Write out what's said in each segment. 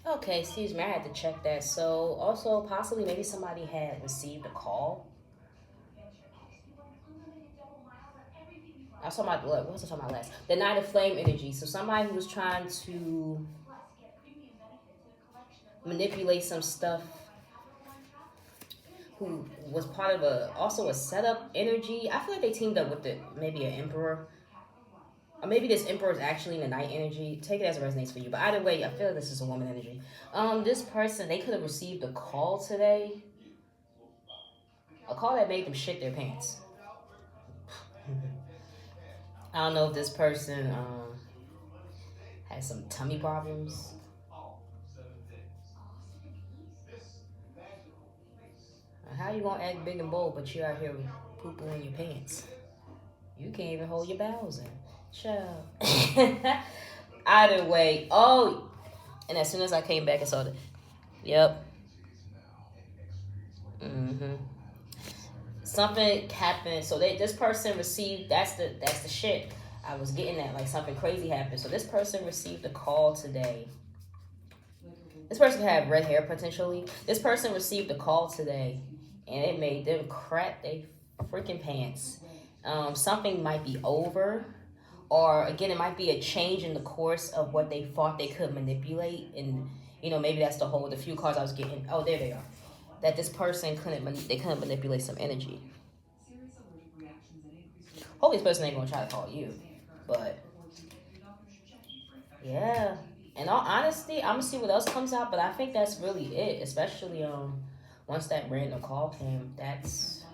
Okay, excuse me, I had to check that. So, also, possibly maybe somebody had received a call. I saw my, what was I talking about last? The Night of Flame energy. So, somebody who was trying to manipulate some stuff, who was part of also a setup energy. I feel like they teamed up with maybe an emperor. Or maybe this emperor is actually in the night energy. Take it as it resonates for you. But either way, I feel like this is a woman energy. This person, they could have received a call today. A call that made them shit their pants. I don't know if this person has some tummy problems. How you gonna act big and bold, but you out here poo poo in your pants? You can't even hold your bowels in. Child. Either way, oh, and as soon as I came back, I saw that. Yep. Mm-hmm. Something happened. So this person received. That's the shit. I was getting at, like, something crazy happened. So this person received a call today. This person could have red hair potentially. This person received a call today, and it made them crap they freaking pants. Something might be over, or again, it might be a change in the course of what they thought they could manipulate, and maybe that's the few cards I was getting. Oh, there they are. That this person couldn't manipulate some energy. Hopefully, this person ain't gonna try to call you, but yeah. In all honesty, I'm gonna see what else comes out, but I think that's really it. Especially once that random call came, that's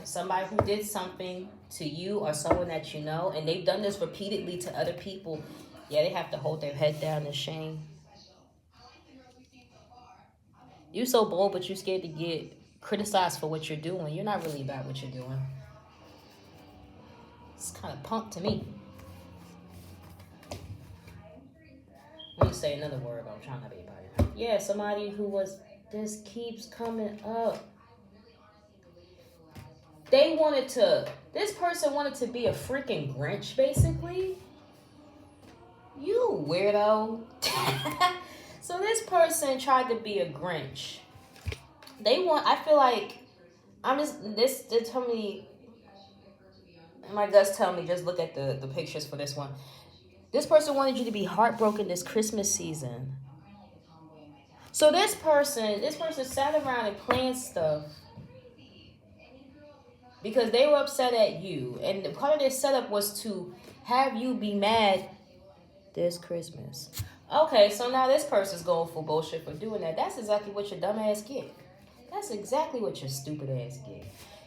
somebody who did something to you or someone that you know, and they've done this repeatedly to other people. Yeah, they have to hold their head down in shame. You so bold, but you scared to get criticized for what you're doing. You're not really about what you're doing. It's kind of punk to me. Let me say another word, but I'm trying not to be about it. Yeah, somebody who was. This keeps coming up. This person wanted to be a freaking Grinch, basically. You weirdo. So this person tried to be a Grinch. I feel like, they tell me, my guts tell me, just look at the pictures for this one. This person wanted you to be heartbroken this Christmas season. So this person sat around and planned stuff because they were upset at you, and part of their setup was to have you be mad this Christmas. Okay, so now this person's going for bullshit for doing that. That's exactly what your dumb ass get. That's exactly what your stupid ass get.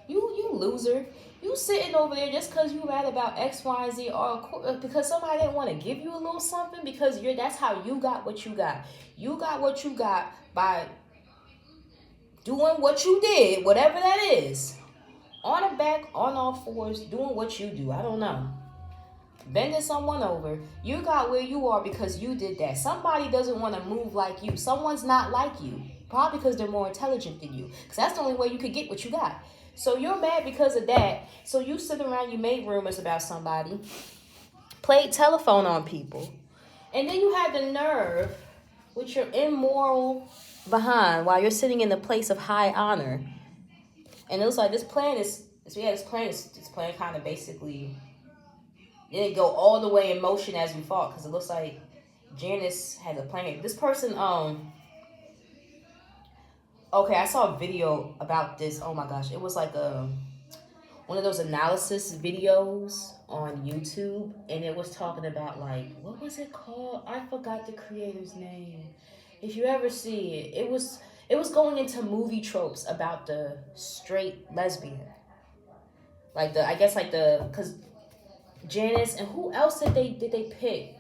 You loser. You sitting over there just because you mad about X, Y, and Z, or because somebody didn't want to give you a little something, because that's how you got what you got. You got what you got by doing what you did, whatever that is. On the back, on all fours, doing what you do. I don't know. Bending someone over. You got where you are because you did that. Somebody doesn't want to move like you. Someone's not like you. Probably because they're more intelligent than you. Because that's the only way you could get what you got. So you're mad because of that. So you sit around, you made rumors about somebody, played telephone on people, and then you had the nerve with your immoral behind while you're sitting in the place of high honor. And it looks like this plan kind of basically didn't go all the way in motion as we thought, because it looks like Janice has a plan. This person, okay, I saw a video about this. Oh my gosh, it was like one of those analysis videos on YouTube, and it was talking about, like, what was it called? I forgot the creator's name. If you ever see it, it was going into movie tropes about the straight lesbian, like the I guess like the because Janice, and who else did they pick?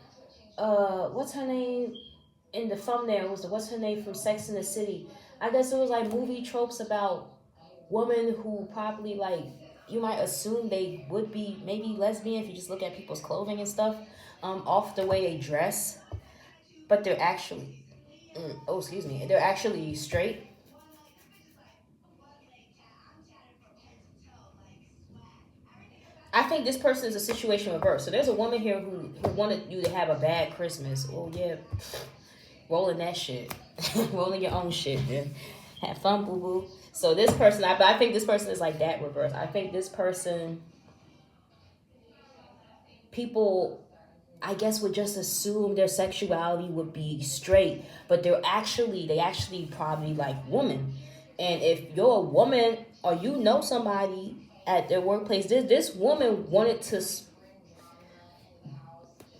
What's her name in the thumbnail? Was the what's her name from Sex in the City? I guess it was like movie tropes about women who probably, like, you might assume they would be maybe lesbian if you just look at people's clothing and stuff, off the way they dress, but they're actually, excuse me, they're actually straight. think this person is a situation reverse. So there's a woman here who wanted you to have a bad Christmas. Oh yeah, rolling that shit, rolling your own shit, man. Have fun, boo boo. So this person, I think this person is like that reverse. I think this person, people, I guess, would just assume their sexuality would be straight, but they actually probably like women. And if you're a woman or you know somebody at their workplace, this woman wanted to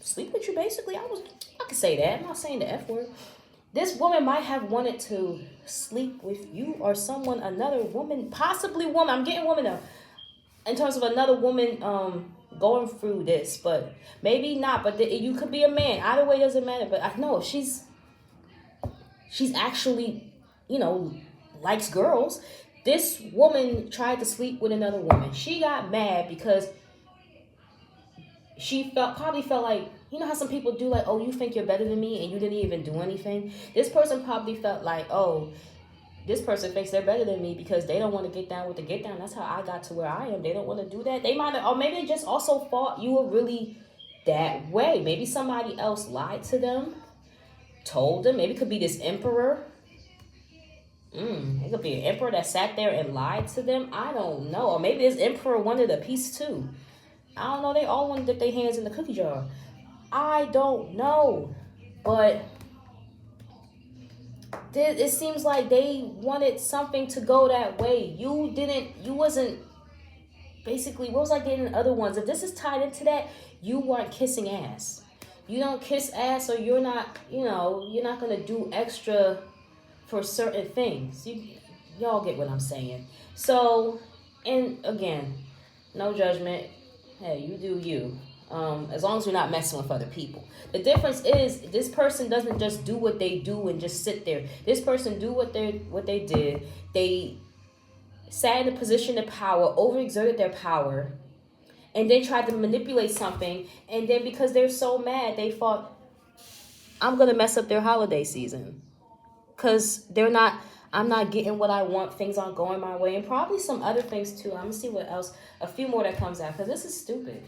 sleep with you. Basically, I could say that. I'm not saying the F word. This woman might have wanted to sleep with you or another woman, possibly woman. I'm getting woman now. In terms of another woman going through this, but maybe not. But you could be a man. Either way doesn't matter. But I know she's actually, likes girls. This woman tried to sleep with another woman. She got mad because she probably felt like, how some people do, like, oh, you think you're better than me and you didn't even do anything. This person probably felt like, oh, this person thinks they're better than me because they don't want to get down with the get down. That's how I got to where I am. They don't want to do that. They might have, or maybe they just also thought you were really that way. Maybe somebody else lied to them, told them. Maybe it could be this emperor. It could be an emperor that sat there and lied to them. I don't know. Or maybe this emperor wanted a piece too. I don't know. They all want to dip their hands in the cookie jar. I don't know. But it seems like they wanted something to go that way. You wasn't, basically, what was I getting in other ones? If this is tied into that, you weren't kissing ass. You don't kiss ass, or you're not, you're not going to do extra for certain things. Y'all get what I'm saying. So, and again, no judgment. Hey, you do you. As long as you're not messing with other people. The difference is this person doesn't just do what they do and just sit there. This person do what they did. They sat in a position of power, overexerted their power, and then tried to manipulate something. And then because they're so mad, they thought, I'm gonna mess up their holiday season. Because I'm not getting what I want. Things aren't going my way. And probably some other things too. I'm going to see what else. A few more that comes out. Because this is stupid.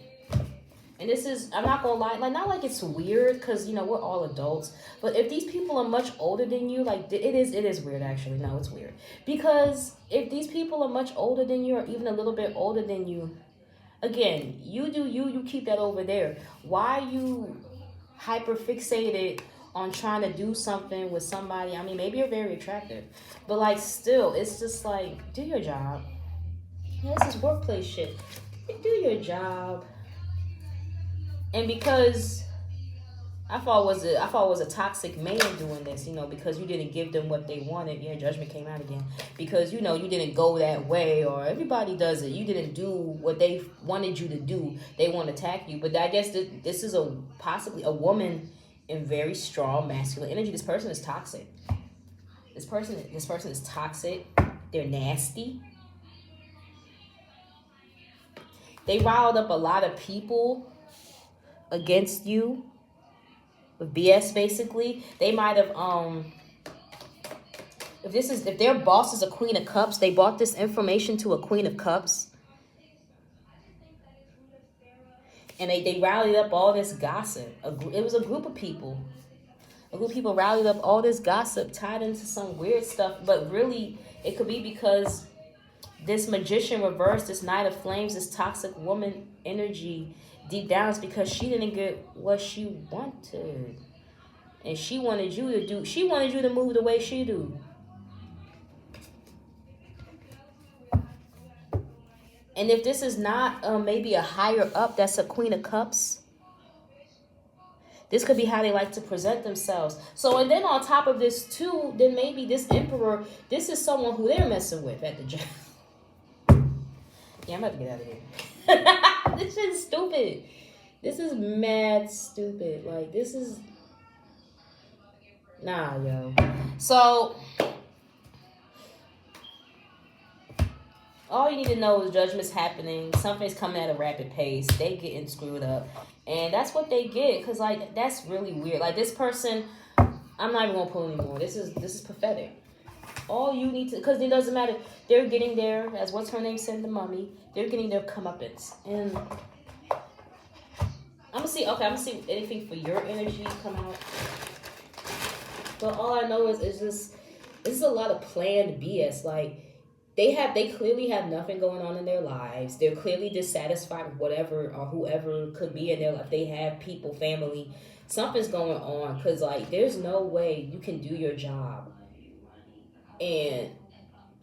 And this is, I'm not going to lie. Like, not like it's weird. Because, we're all adults. But if these people are much older than you, like, it is weird, actually. No, it's weird. Because if these people are much older than you, or even a little bit older than you, again, you do you keep that over there. Why are you hyper fixated on trying to do something with somebody? I mean, maybe you're very attractive, but like, still, it's just like, do your job. This is workplace shit. Do your job. And because I thought it was a toxic man doing this, because you didn't give them what they wanted. Yeah, judgment came out again. Because, you didn't go that way, or everybody does it. You didn't do what they wanted you to do. They want to attack you. But I guess this is possibly a woman in very strong masculine energy. This person is toxic. This person is toxic. They're nasty. They riled up a lot of people against you with BS, basically. They might have if their boss is a Queen of Cups, they brought this information to a Queen of Cups. And they rallied up all this gossip. It was a group of people. A group of people rallied up all this gossip tied into some weird stuff. But really, it could be because this magician reversed, this Knight of Flames, this toxic woman energy, deep down is because she didn't get what she wanted. And she wanted you to move the way she do. And if this is not maybe a higher up that's a Queen of Cups, this could be how they like to present themselves. So, and then on top of this too, then maybe this Emperor, this is someone who they're messing with at the job. Yeah, I'm about to get out of here. This shit is stupid. This is mad stupid. Like, this is... Nah, yo. So... all you need to know is judgment's happening. Something's coming at a rapid pace. They getting screwed up. And that's what they get. Because, like, that's really weird. Like, this person... I'm not even going to pull anymore. This is pathetic. All you need to... because it doesn't matter. They're getting there, as what's her name said, the mummy. They're getting their comeuppance. And I'm gonna see. Okay, I'm gonna see anything for your energy come out. But all I know is just this is a lot of planned BS. Like they clearly have nothing going on in their lives. They're clearly dissatisfied with whatever or whoever could be in their life. They have people, family. Something's going on because like there's no way you can do your job and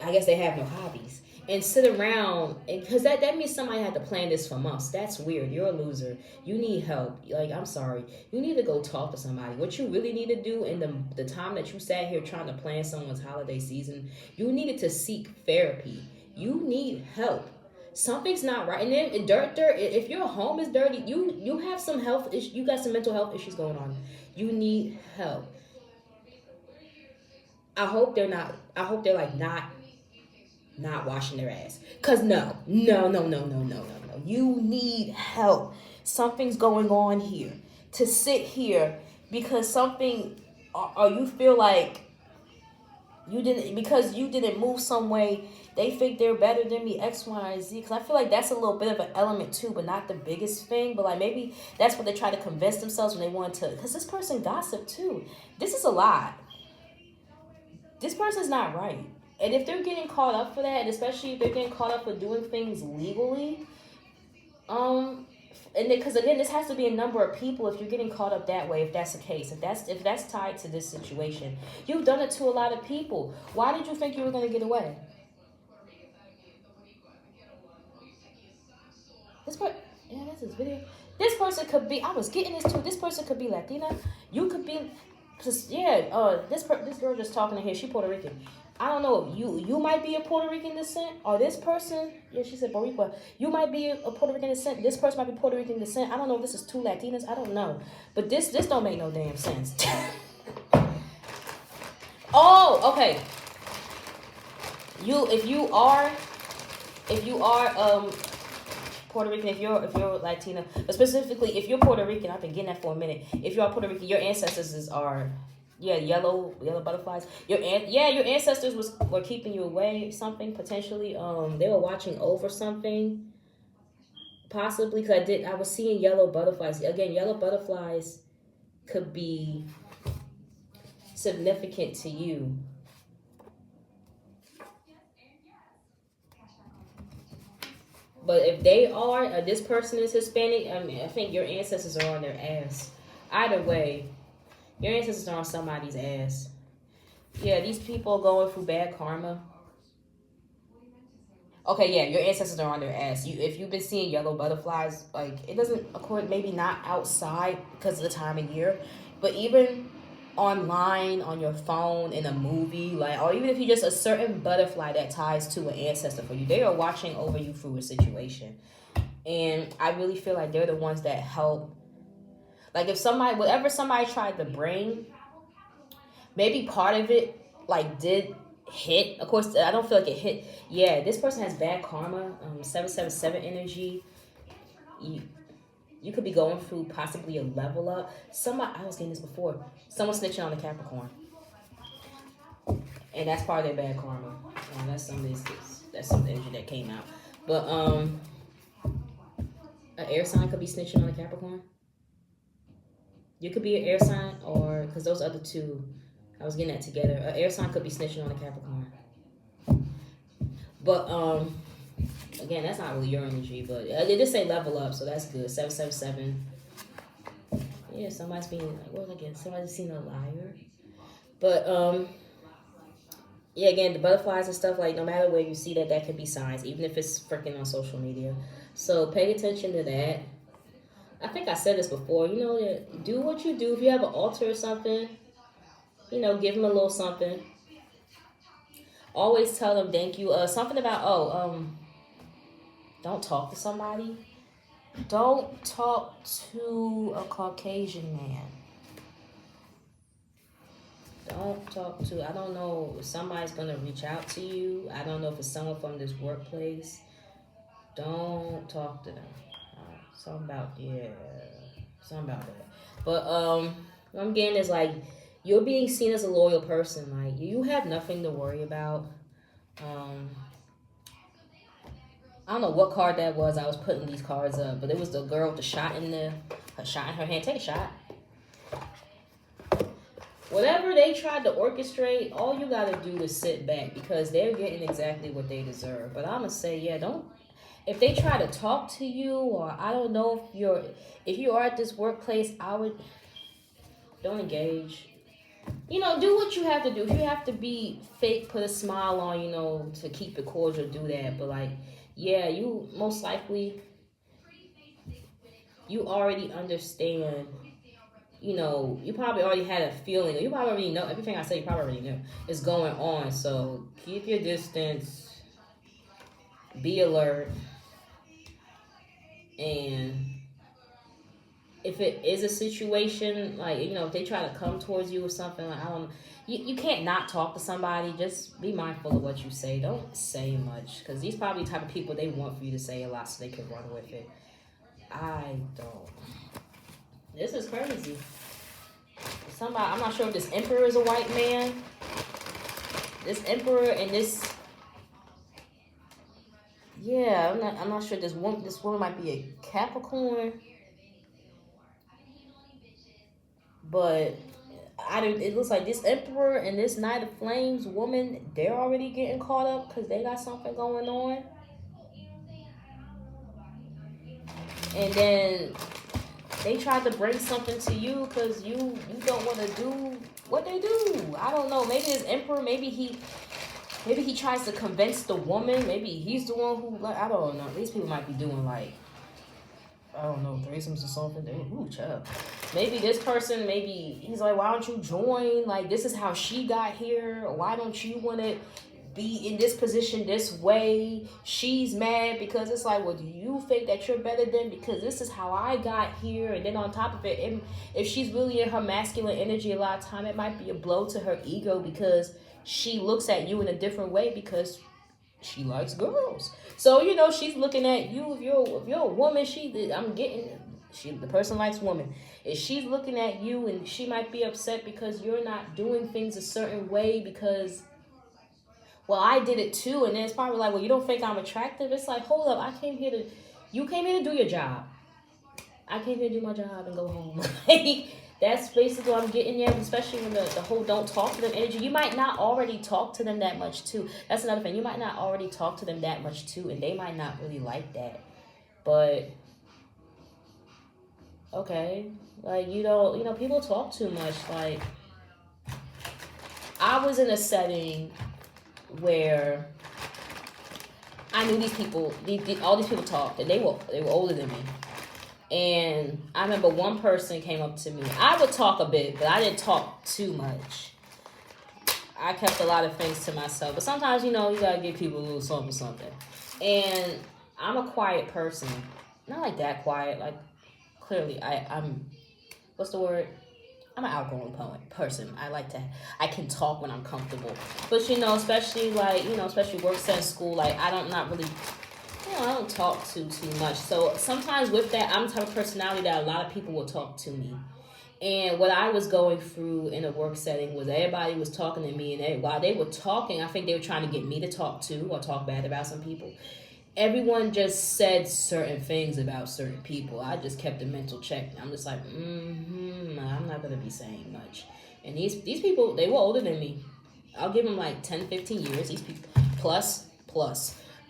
I guess they have no hobbies and sit around and because that means somebody had to plan this for months. That's weird. You're a loser. You need help. Like I'm sorry. You need to go talk to somebody. What you really need to do in the time that you sat here trying to plan someone's holiday season, you needed to seek therapy. You need help. Something's not right. And then dirt. If your home is dirty, you have some health issues. You got some mental health issues going on. You need help. I hope they're not. I hope they're like not washing their ass. Cause no. You need help. Something's going on here. To sit here because something, or you feel like you didn't move some way. They think they're better than me, X, Y, and Z. Because I feel like that's a little bit of an element too, but not the biggest thing. But like maybe that's what they try to convince themselves when they want to. Because this person gossiped too. This is a lie. This person's not right. And if they're getting caught up for that, and especially if they're getting caught up for doing things legally, and because again, this has to be a number of people. If you're getting caught up that way, if that's the case, if that's tied to this situation, you've done it to a lot of people. Why did you think you were going to get away? This part, yeah, that's this video. This person could be. I was getting this too. This person could be Latina. You could be. Cause yeah, this girl just talking to here. She Puerto Rican. I don't know. You might be a Puerto Rican descent, or this person. Yeah, she said Boricua. You might be a Puerto Rican descent. This person might be Puerto Rican descent. I don't know if this is two Latinas. I don't know, but this don't make no damn sense. Oh, okay. If you are Puerto Rican, if you're Latina, but specifically if you're Puerto Rican, I've been getting that for a minute. If you are Puerto Rican, your ancestors are yellow butterflies. Your ancestors were keeping you away something potentially. They were watching over something possibly because I was seeing yellow butterflies again. Yellow butterflies could be significant to you. But if they are, this person is Hispanic, I mean, I think your ancestors are on their ass. Either way, your ancestors are on somebody's ass. Yeah, these people are going through bad karma. Okay, yeah, your ancestors are on their ass. If you've been seeing yellow butterflies, like it doesn't, accord maybe not outside because of the time of year, but even online on your phone in a movie, like, or even if you just a certain butterfly that ties to an ancestor for you, they are watching over you through a situation, and I really feel like they're the ones that help. Like if whatever somebody tried to bring, maybe part of it like did hit. Of course, I don't feel like it hit. Yeah, this person has bad karma. 777 energy. You could be going through possibly a level up. I was getting this before. Someone snitching on the Capricorn, and that's part of their bad karma. That's some energy that came out. But an air sign could be snitching on a Capricorn. You could be an air sign, or because those other two, I was getting that together. An air sign could be snitching on a Capricorn. But again, that's not really your energy, but they just say level up, so that's good. 777. Yeah, somebody's being like, what was I getting? Somebody's seen a liar. But yeah, again, the butterflies and stuff, like no matter where you see that could be signs, even if it's freaking on social media. So pay attention to that. I think I said this before. Do what you do. If you have an altar or something, give them a little something. Always tell them thank you. Something about don't talk to somebody. Don't talk to a Caucasian man. Don't talk to. I don't know if somebody's gonna reach out to you. I don't know if it's someone from this workplace. Don't talk to them. Something about that. But what I'm getting is like you're being seen as a loyal person. Like you have nothing to worry about. I don't know what card that was. I was putting these cards up, but it was the girl with the shot in her hand. Take a shot. Whatever they tried to orchestrate, all you gotta do is sit back because they're getting exactly what they deserve. But I'ma say, yeah, don't. If they try to talk to you, or I don't know if you are at this workplace, I would don't engage. Do what you have to do. If you have to be fake, put a smile on, to keep it cordial, do that. But like, yeah, you most likely you already understand. You probably already had a feeling. You probably already know everything I say. You probably already knew is going on. So keep your distance. Be alert, and if it is a situation like if they try to come towards you or something, like I don't, you can't not talk to somebody. Just be mindful of what you say. Don't say much because these probably the type of people they want for you to say a lot so they can run with it. I don't. This is crazy. Somebody, I'm not sure if this emperor is a white man. This emperor and this, yeah, I'm not sure. This woman might be a Capricorn, but it looks like this emperor and this Knight of Flames woman, they're already getting caught up because they got something going on. And then they tried to bring something to you because you don't want to do what they do. I don't know. Maybe this emperor, maybe he tries to convince the woman. Maybe he's the one who, I don't know. These people might be doing like, I don't know, threesomes or something. Ooh, child. Maybe this person, maybe he's like, why don't you join? Like, this is how she got here. Why don't you want to be in this position this way? She's mad because it's like, well, do you think that you're better than, because this is how I got here? And then on top of it, if she's really in her masculine energy, a lot of time it might be a blow to her ego because she looks at you in a different way because she likes girls. So she's looking at you. If you're a woman, the person likes women. If she's looking at you, and she might be upset because you're not doing things a certain way because, well, I did it too. And then it's probably like, well, you don't think I'm attractive? It's like, hold up, you came here to do your job. I came here to do my job and go home. That's basically what I'm getting at, especially when the whole don't talk to them energy. You might not already talk to them that much too. That's another thing. You might not already talk to them that much too, and they might not really like that. But okay, like people talk too much. Like, I was in a setting where I knew these people. All these people talked, and they were older than me. And I remember one person came up to me. I would talk a bit, but I didn't talk too much. I kept a lot of things to myself. But sometimes, you gotta give people a little something. And I'm a quiet person. Not like that quiet. Like, clearly, I'm, what's the word? I'm an outgoing person. I can talk when I'm comfortable. But, especially especially work set school, like, I'm not really, I don't talk too much. So sometimes with that, I'm the type of personality that a lot of people will talk to me. And what I was going through in a work setting was everybody was talking to me, and while they were talking, I think they were trying to get me to talk too or talk bad about some people. Everyone just said certain things about certain people. I just kept a mental check. I'm just like, I'm not going to be saying much. And these people, they were older than me. I'll give them like 10, 15 years. These people, plus.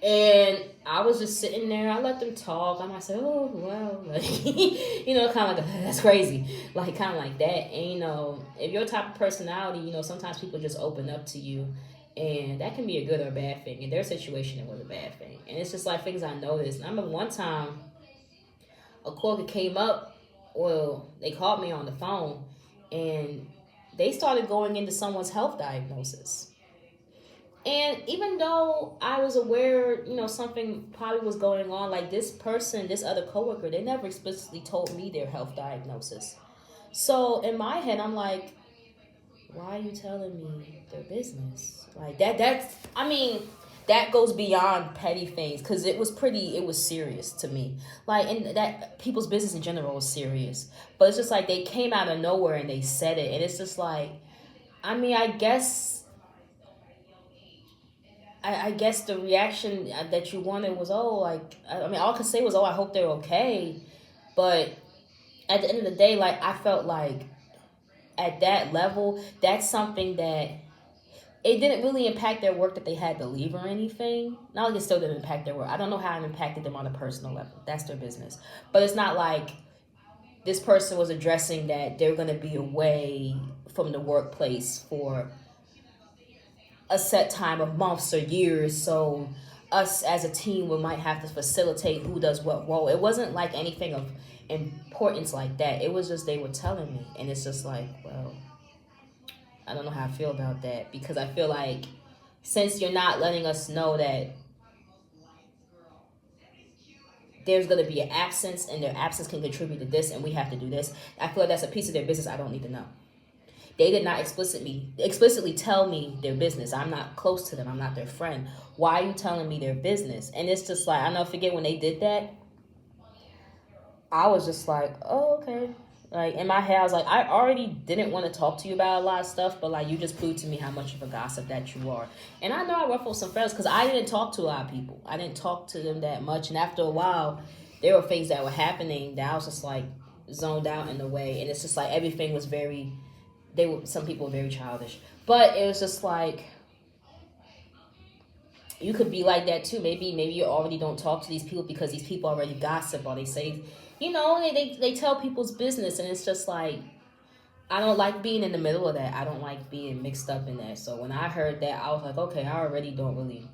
And I was just sitting there. I let them talk. I might say, oh, wow. Like, kind of like, that's crazy. Like, kind of like that. And, if you're a type of personality, sometimes people just open up to you. And that can be a good or a bad thing. In their situation, it was a bad thing. And it's just like things I noticed. And I remember one time, a caller came up. Well, they called me on the phone. And they started going into someone's health diagnosis. And even though I was aware, something probably was going on, like this other coworker, they never explicitly told me their health diagnosis. So in my head, I'm like, why are you telling me their business? Like that goes beyond petty things because it was serious to me. Like, and that people's business in general was serious. But it's just like they came out of nowhere and they said it. And it's just like, I guess I guess the reaction that you wanted was, oh, like, I mean, all I could say was, oh, I hope they're okay. But at the end of the day, like, I felt like at that level, that's something that it didn't really impact their work that they had to leave or anything. Not like it still didn't impact their work. I don't know how it impacted them on a personal level. That's their business. But it's not like this person was addressing that they're going to be away from the workplace for a set time of months or years. So us as a team, we might have to facilitate who does what role. It wasn't like anything of importance like that. It was just they were telling me. And it's just like, well, I don't know how I feel about that, because I feel like since you're not letting us know that there's going to be an absence and their absence can contribute to this and we have to do this, I feel like that's a piece of their business I don't need to know. They did not explicitly tell me their business. I'm not close to them. I'm not their friend. Why are you telling me their business? And it's just like, I never forget when they did that. I was just like, oh, okay. Like, in my head, I was like, I already didn't want to talk to you about a lot of stuff, but like, you just proved to me how much of a gossip that you are. And I know I ruffled some feathers because I didn't talk to a lot of people. I didn't talk to them that much. And after a while, there were things that were happening that I was just like zoned out in a way. And it's just like everything was very, some people were very childish. But it was just like, you could be like that too. Maybe you already don't talk to these people because these people already gossip, or they say, they tell people's business, and it's just like, I don't like being in the middle of that. I don't like being mixed up in that. So when I heard that, I was like, okay, I already don't really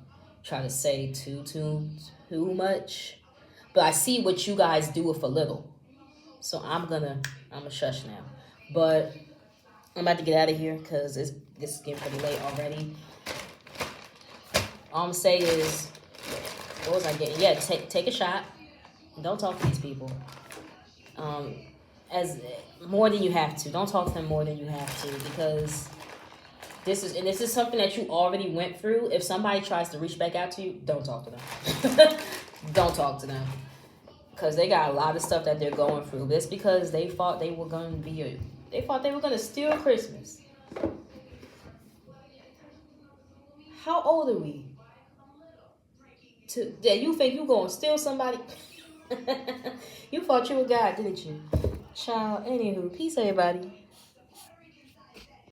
try to say too much, but I see what you guys do with a little, so I'm gonna shush now. But I'm about to get out of here because it's getting pretty late already. All I'm gonna say is, what was I getting? Yeah, take a shot. Don't talk to these people. As more than you have to. Don't talk to them more than you have to, because this is something that you already went through. If somebody tries to reach back out to you, don't talk to them. Don't talk to them, because they got a lot of stuff that they're going through. This because they thought they were going to steal Christmas. How old are we? You think you gonna steal somebody? You thought you were God, didn't you? Child, anywho, peace everybody.